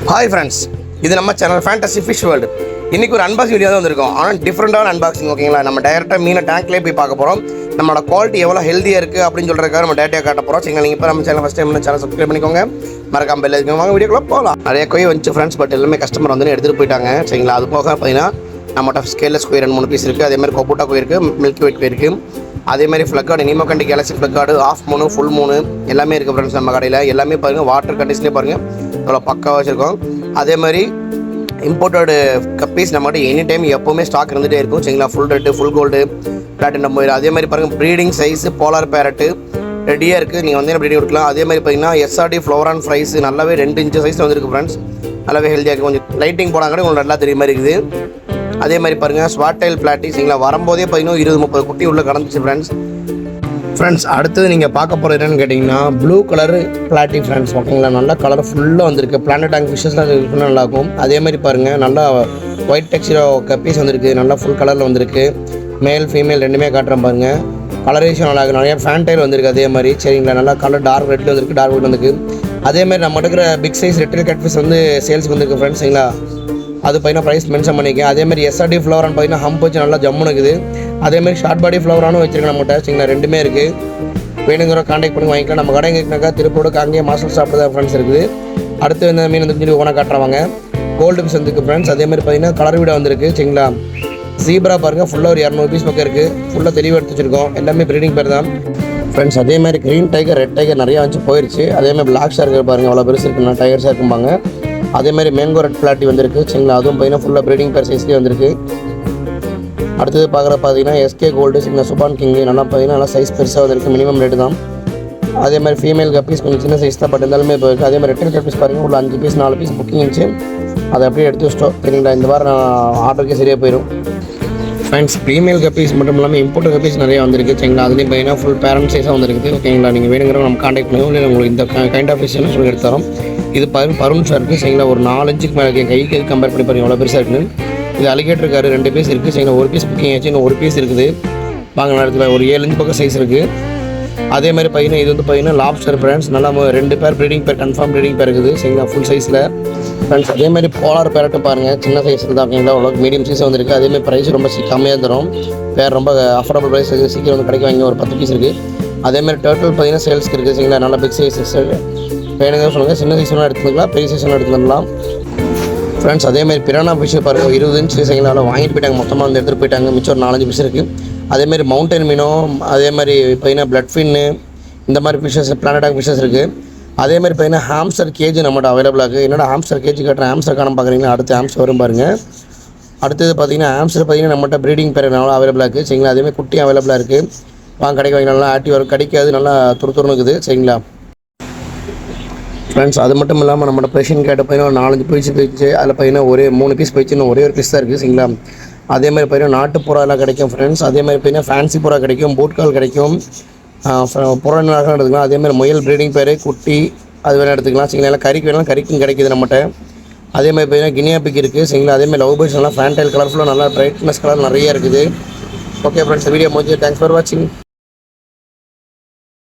Hi friends, இது நம்ம channel fantasy fish world. இன்றைக்கி ஒரு அன்பாக்சிங் வீடியோ தான் வந்திருக்கோம். ஆனால் டிஃப்ரெண்ட்டான அன்பாக்சிங். ஓகேங்களா, நம்ம டேரெக்டாக மீனை டேங்க்லேயே போய் பார்க்க போகிறோம். நம்மளோட குவாலிட்டி எவ்வளோ ஹெல்த்தியாக இருக்குது அப்படின்னு சொல்கிறதுக்காக நம்ம டேட்டாக காட்ட போகிறோம். சரிங்களா, நீங்கள் இப்போ நம்ம channel first time channel subscribe பண்ணிக்கோங்க. மறக்காம பெல் ஐக்கான் வாங்க வீடியோக்குள்ளே போகலாம். நிறைய கோய் வந்துச்சு ஃப்ரெண்ட்ஸ், பட் எல்லாமே கஸ்டமர் வந்து எடுத்துகிட்டு போயிட்டாங்க. சரிங்களா, அது போக பார்த்தீங்கன்னா நம்மகிட்ட ஸ்கேல்லெஸ் கோய் 2-3 பீஸ் இருக்குது. அதேமாதிரி கொப்புட்டா கோய் இருக்குது, மில்கி ஒயிட் கோய் இருக்குது. அதேமாதிரி ஃப்ளக்கார்டு, நீமோகண்டி கேலக்ஸி ஃப்ளக்கார்டு, ஆஃப் மூணு ஃபுல் மூணு எல்லாமே இருக்குது ஃப்ரெண்ட்ஸ் நம்ம கடையில். எல்லாமே பாருங்கள் வாட்டர் கண்டிஷனே பாருங்கள் இவ்வளோ பக்காவாக வச்சுருக்கோம். அதே மாதிரி இம்போர்ட்டடு கப்பீஸ் நம்மகிட்ட எனி டைம் எப்போவுமே ஸ்டாக் இருந்துகிட்டே இருக்கும். சரிங்களா, full red, full gold, platinum போயிடும். அதே மாதிரி பாருங்கள் ப்ரீடிங் சைஸு போலார் பேரட்டு ரெடியாக இருக்குது. நீங்கள் வந்து ப்ரீடிங் கொடுக்கலாம். அதே மாதிரி பார்த்தீங்கன்னா எஸ்ஆர்டி ஃப்ளோரான் ஃப்ரைஸ் நல்லாவே 2 இன்ச்சு சைஸில் வந்துருக்கு ஃப்ரெண்ட்ஸ். நல்லாவே ஹெல்த்தியாக இருக்குது. கொஞ்சம் லைட்டிங் போனாங்க கூட உங்களுக்கு நல்லா தெரிய மாதிரி இருக்குது. அதே மாதிரி பாருங்கள் ஸ்வாட்டைல் பிளாட்டி. சரிங்களா, வரும்போதே பார்த்தீங்கன்னா 20-30 குட்டி உள்ளே கடந்துச்சு ஃப்ரெண்ட்ஸ். அடுத்தது நீங்கள் பார்க்க போகிற என்னன்னு கேட்டிங்கன்னா ப்ளூ கலரு பிளாட்டி ஃப்ரெண்ட்ஸ். ஓகேங்களா, நல்லா கலர் ஃபுல்லாக வந்திருக்கு. பிளானட் டேங்க் ஃபிஷ்ஷஸ்லாம் இருக்குன்னா நல்லாயிருக்கும். அதே மாதிரி பாருங்கள் நல்லா ஒயிட் டெக்ஸ்சர் கப்பீஸ் வந்திருக்கு. நல்லா ஃபுல் கலரில் வந்திருக்கு. மேல் ஃபீமேல் ரெண்டுமே காட்டுறேன் பாருங்கள். கலரேஷன் நல்லா இருக்குது. நிறையா ஃபேன்டைல் வந்திருக்கு. அதே மாதிரி சரிங்களா, நல்லா கலர் டார்க் ரெட்டில் வந்திருக்கு, டார்க் ஒயிட் வந்திருக்கு. அதே மாதிரி நம்ம எடுக்கிற பிக் சைஸ் ரெட்டில் கட் ஃபிஷ் வந்து சேல்ஸுக்கு வந்திருக்கு ஃப்ரெண்ட்ஸ். சரிங்களா, அது பார்த்தீங்கன்னா ப்ரைஸ் மென்ஷன் பண்ணிக்கேன். அதேமாதிரி எஸ்ஆர்டி ஃப்ளவரான் பார்த்தீங்கன்னா ஹம்ப் வச்சு நல்லா ஜம்முன்னு இருக்குது. அதேமாதிரி ஷார்ட் பாடி ஃப்ளவரானும் வச்சுருக்கேன் நம்மகிட்ட. சரிங்களா, ரெண்டுமே இருக்குது. வேணுங்கிற கான்டாக்ட் பண்ணி வாங்கிக்கலாம். நம்ம கடை எங்கேனாக்கா திருப்பூர் காங்கேயம் மாஸ்டர் ஷாப்பில் தான் ஃப்ரெண்ட்ஸ் இருக்குது. அடுத்து இந்த மீன் வந்து சொல்லி ஓனாக காட்டுறவாங்க. கோல்டு பீஸ் வந்துருக்கு ஃப்ரெண்ட்ஸ். அதேமாதிரி பார்த்தீங்கன்னா கலர் வீடாக வந்திருக்கு. சரிங்களா, ஜீப்ரா பாருங்கள் ஃபுல்லாக ஒரு 200 பீஸ் பக்கம் இருக்குது. ஃபுல்லாக தெளிவாக எடுத்து வச்சுருக்கோம். எல்லாமே ப்ரீடிங் பேர் தான் ஃப்ரெண்ட்ஸ். அதேமாதிரி க்ரீன் டைகர், ரெட் டைகர் நிறையா வந்து போயிடுச்சு. அதேமாதிரி பிளாக் ஷார்க் பாருங்கள் அவ்வளோ பெருசு இருக்குன்னா டைகர்ஸாக இருக்கும்பாங்க. அதேமாதிரி மேங்கோ ரெட் பிளாட்டி வந்திருக்கு. சரிங்களா, அதுவும் பார்த்தீங்கன்னா ஃபுல்லாக ப்ரீடிங் பேர் சைஸ்லேயே வந்திருக்கு. அடுத்தது பார்க்குற பார்த்தீங்கன்னா எஸ்கே கோல்டு, சரிங்களா, சுபான் கிங் நல்லா பார்த்தீங்கன்னா நல்லா சைஸ் பெருசாக வந்திருக்கு. மினிமம் ரேட்டு தான். அதேமாதிரி ஃபீமேல் கப்பீஸ் கொஞ்சம் சின்ன சைஸ் தான், பட் இருந்தாலுமே இப்போ இருக்குது. அதேமாதிரி ரெட்டில் கப்பீஸ் பாருங்கள் உள்ள 5 பீஸ் 4 பீஸ் புக்கிங் இருந்துச்சு. அதை அப்படியே எடுத்து வச்சிட்டோம். சரிங்களா, இந்த வாரம் நான் ஆர்டருக்கே சரியாக போயிடும் ஃப்ரெண்ட்ஸ். ஃபீமேல் கப்பீஸ் மட்டும் இல்லாமல் இம்போர்ட் கப்பீஸ் நிறையா வந்திருக்கு. சரிங்களா, அதுலேயும் பார்த்தீங்கன்னா ஃபுல் பேரண்ட் சைஸாக வந்துருக்குது. ஓகேங்களா, நீங்கள் வேணுங்கிறவங்க நம்ம கான்டாக்ட் பண்ணுவோம். இல்லை உங்களுக்கு இந்த கைண்ட் ஆஃப் ஃபிஷ் சொல்லி எடுத்துறோம். இது பருன் ஷார்க்கு இருக்குது. சரிங்களா, ஒரு 4 இன்ச்சுக்கு மேலே என் கைக்கு கம்பேர் பண்ணி பாருங்கள் எவ்வளோ பெருசாக இருக்குன்னு. இது அலிகேட்டர் இருக்காரு 2 பீஸ் இருக்குது. சரிங்களா, ஒரு பீஸ் புக்கிங் ஆச்சு, இன்னும் ஒரு பீஸ் இருக்குது. வாங்க நேரத்தில் ஒரு 7 இன்ச் பக்கம் சைஸ் இருக்குது. அதே மாதிரி பார்த்தீங்கன்னா இது வந்து பார்த்தீங்கன்னா லாப்ஸ்டர் ஃப்ரெண்ட்ஸ். நல்லா 2 பேர் ப்ரீடிங் பேர் கன்ஃபார்ம் ப்ரீடிங் பேர் இருக்குது. சரிங்களா, ஃபுல் சைஸில் ஃப்ரெண்ட்ஸ். அதேமாதிரி போலார் பேரட்டு பாருங்கள் சின்ன சைஸ் தான். ஓகேங்களா, அவ்வளோ மீடியம் சைஸ் வந்துருக்கு. அதேமாதிரி ப்ரைஸ் ரொம்ப கம்மியாக தரும். பேர் ரொம்ப அஃபோர்டபுள் ப்ரைஸ் இருக்குது. சீக்கிரம் வந்து கிடைக்க வாங்கி ஒரு 10 பீஸ் இருக்குது. அதேமாதிரி டர்ட்டில் பார்த்தீங்கன்னா சேல்ஸ்க்கு இருக்குது. சரிங்களா, நல்லா பிக் சைஸ் வேணுங்க சொல்லுங்கள். சின்ன சைஸ் வேணால் எடுத்துக்கலாம், பெரிய சைஸ் வேணால் எடுத்துக்கலாம் ஃப்ரெண்ட்ஸ். அதேமாதிரி பிரானா ஃபிஷ் பாருங்கள் 20 இன்ச் சரிங்களா வாங்கிட்டு போயிட்டாங்க. மொத்தமாக வந்து எடுத்துகிட்டு போயிட்டாங்க. மிச்சம் ஒரு 4-5 பீஸ் இருக்குது. அதேமாதிரி மவுண்டன் மீனும் அதேமாதிரி பார்த்தீங்கன்னா பிளட் ஃபின்னு இந்த மாதிரி ஃபிஷ்ஷஸ் பிளானடாக் ஃபிஷ்ஷஸ் இருக்குது. அதேமாதிரி பார்த்தீங்கன்னா ஹாம்ஸ்டர் கேஜ் நம்மகிட்ட அவைலபிளாக இருக்குது. என்னோட ஹாம்ஸ்டர் கேஜ் கட்டுற ஹாம்ஸ்டர் காண பார்க்குறீங்களா, அடுத்து ஹாம்ஸ்டர் வரும் பாருங்கள். அடுத்தது பார்த்தீங்கன்னா ஹாம்ஸ்டர் பார்த்தீங்கன்னா நம்மகிட்ட ப்ரீடிங் பேர் நல்லா அவைலபிளாக இருக்குது. சரிங்களா, அதேமாதிரி குட்டி அவைலபிளாக இருக்குது. வாங்க கடைக்கு வாங்கி நல்லா ஆக்டிவ் வரும். கிடைக்காது நல்லா துருத்துருன்னு இருக்குது. சரிங்களா ஃப்ரெண்ட்ஸ். அது மட்டும் இல்லாமல் நம்மளோட பேஷன் கேட்ட பார்த்தீங்கன்னா ஒரு 4-5 பீஸ் போயிடுச்சு. அதில் பார்த்தீங்கன்னா 3 பீஸ் போயிடுச்சு, இன்னும் ஒரே ஒரு பீஸ் தான் இருக்குது. சரிங்களா, அதேமாதிரி பார்த்தீங்கன்னா நாட்டு புறாலாம் கிடைக்கும் ஃப்ரெண்ட்ஸ். அதேமாதிரி பார்த்தீங்கன்னா ஃபேன்சி புறா கிடைக்கும், போட்கால் கிடைக்கும், புறா நகரம் எடுத்துக்கலாம். அதேமாதிரி முயல் ப்ரீடிங் பேர் குட்டி அது வேணால் எடுத்துக்கலாம். சரிங்களா, எல்லாம் கறிக்கு வேணாலும் கறிக்கும் கிடைக்கிது நம்மகிட்ட. அதேமாதிரி பார்த்தீங்கன்னா கினியா பிக் இருக்குது. சரிங்களா, அதேமாதிரி லவ் பேர்ட்ஸ் நல்லா ஃபேன்டைல் கலர்ஃபுல்லாக நல்லா பிரைட்னஸ் கலர் நிறைய இருக்குது. ஓகே ஃப்ரெண்ட்ஸ், வீடியோ முடிஞ்சு. தேங்க்ஸ் ஃபார் வாட்சிங்.